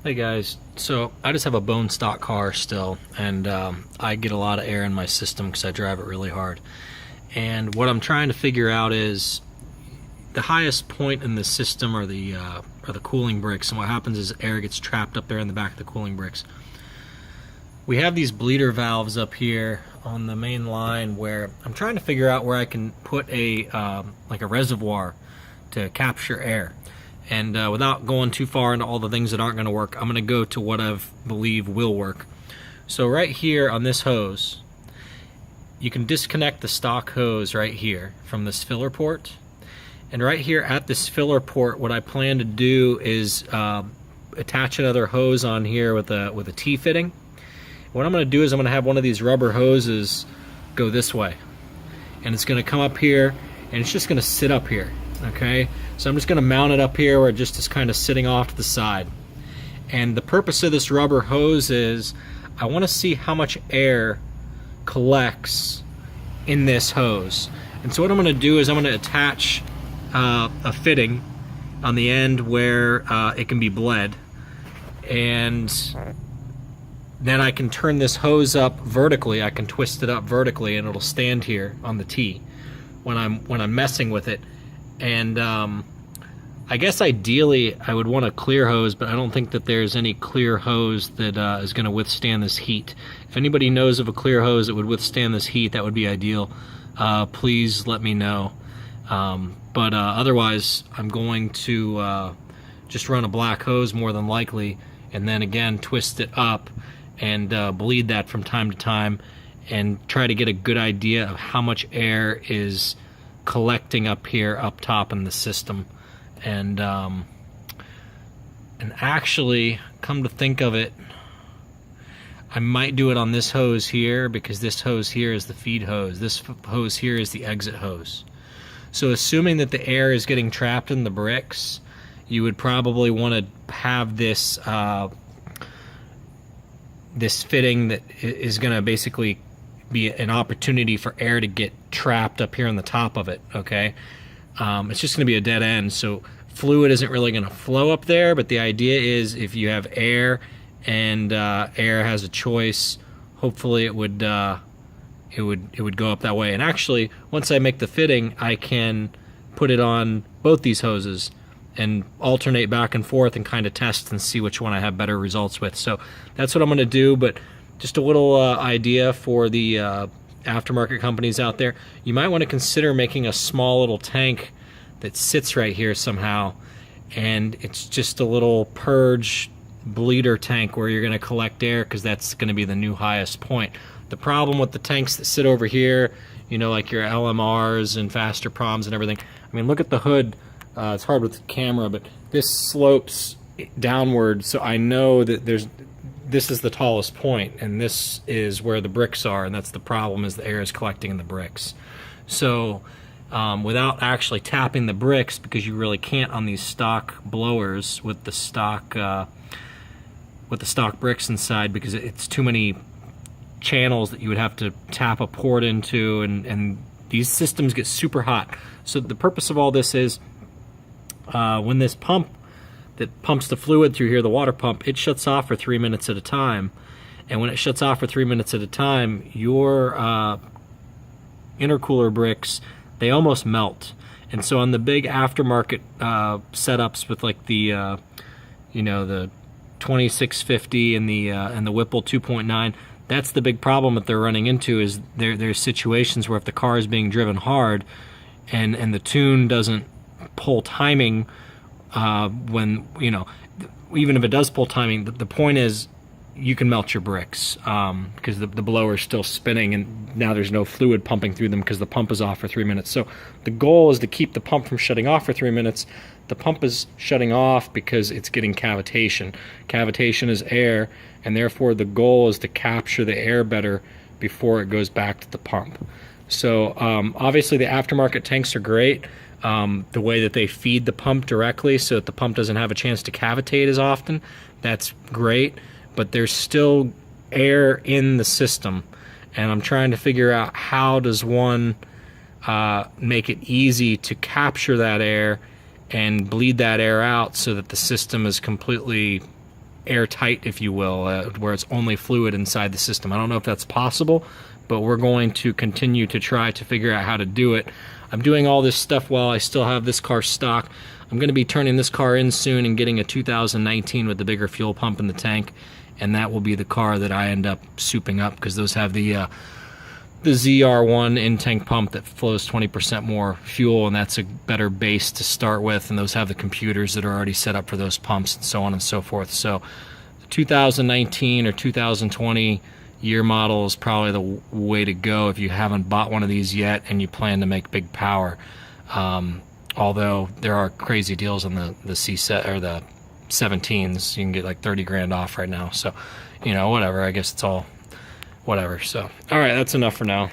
Hey guys, so I just have a bone stock car still, and I get a lot of air in my system because I drive it really hard. And what I'm trying to figure out is the highest point in the system are the cooling bricks, and what happens is air gets trapped up there in the back of the cooling bricks. We have these bleeder valves up here on the main line where I'm trying to figure out where I can put a like a reservoir to capture air. And without going too far into all the things that aren't going to work, I'm going to go to what I believe will work. So right here on this hose, you can disconnect the stock hose right here from this filler port. And right here at this filler port, what I plan to do is attach another hose on here with a T-fitting. What I'm going to do is I'm going to have one of these rubber hoses go this way. And it's going to come up here, and it's just going to sit up here. Okay, so I'm just going to mount it up here where it just is kind of sitting off to the side. And the purpose of this rubber hose is I want to see how much air collects in this hose. And so what I'm going to do is I'm going to attach a fitting on the end where it can be bled, and then I can turn this hose up vertically. I can twist it up vertically, and it'll stand here on the T when I'm messing with it. And I guess ideally I would want a clear hose, but I don't think that there's any clear hose that is going to withstand this heat. If anybody knows of a clear hose that would withstand this heat, that would be ideal. Please let me know. But otherwise, I'm going to just run a black hose more than likely, and then again twist it up and bleed that from time to time, and try to get a good idea of how much air is collecting up here up top in the system. And actually, come to think of it, I might do it on this hose here, because this hose here is the feed hose. This hose here is the exit hose. So assuming that the air is getting trapped in the bricks, you would probably want to have this this fitting that is going to basically be an opportunity for air to get trapped up here on the top of it. Okay, it's just going to be a dead end, so fluid isn't really going to flow up there. But the idea is, if you have air and air has a choice, hopefully it would go up that way. And actually, once I make the fitting, I can put it on both these hoses and alternate back and forth and kind of test and see which one I have better results with. So that's what I'm going to do. But just a little idea for the aftermarket companies out there. You might want to consider making a small little tank that sits right here somehow, and it's just a little purge bleeder tank where you're going to collect air, because that's going to be the new highest point. The problem with the tanks that sit over here, you know, like your LMRs and faster proms and everything, I mean, look at the hood. It's hard with the camera, but this slopes downward, so I know that this is the tallest point, and this is where the bricks are, and that's the problem, is the air is collecting in the bricks. So without actually tapping the bricks, because you really can't on these stock blowers with the stock bricks inside, because it's too many channels that you would have to tap a port into, and these systems get super hot. So the purpose of all this is when this pump that pumps the fluid through here, the water pump, it shuts off for 3 minutes at a time. And when it shuts off for 3 minutes at a time, your intercooler bricks, they almost melt. And so on the big aftermarket setups with like the you know, the 2650 and the Whipple 2.9, that's the big problem that they're running into. Is there's situations where if the car is being driven hard and the tune doesn't pull timing, when, you know, even if it does pull timing, the point is you can melt your bricks, because the blower is still spinning, and now there's no fluid pumping through them because the pump is off for 3 minutes. So the goal is to keep the pump from shutting off for 3 minutes. The pump is shutting off because it's getting cavitation. Cavitation is air, and therefore the goal is to capture the air better before it goes back to the pump. So obviously the aftermarket tanks are great. The way that they feed the pump directly so that the pump doesn't have a chance to cavitate as often, that's great. But there's still air in the system, and I'm trying to figure out how does one make it easy to capture that air and bleed that air out so that the system is completely airtight, if you will, where it's only fluid inside the system. I don't know if that's possible, but we're going to continue to try to figure out how to do it. I'm doing all this stuff while I still have this car stock. I'm going to be turning this car in soon and getting a 2019 with the bigger fuel pump in the tank, and that will be the car that I end up souping up, because those have the ZR1 in-tank pump that flows 20% more fuel, and that's a better base to start with, and those have the computers that are already set up for those pumps and so on and so forth. So the 2019 or 2020 year model is probably the way to go if you haven't bought one of these yet and you plan to make big power. Although there are crazy deals on the C set or the 17s. You can get like 30 grand off right now. So, you know, whatever. I guess it's all whatever. So, all right, that's enough for now.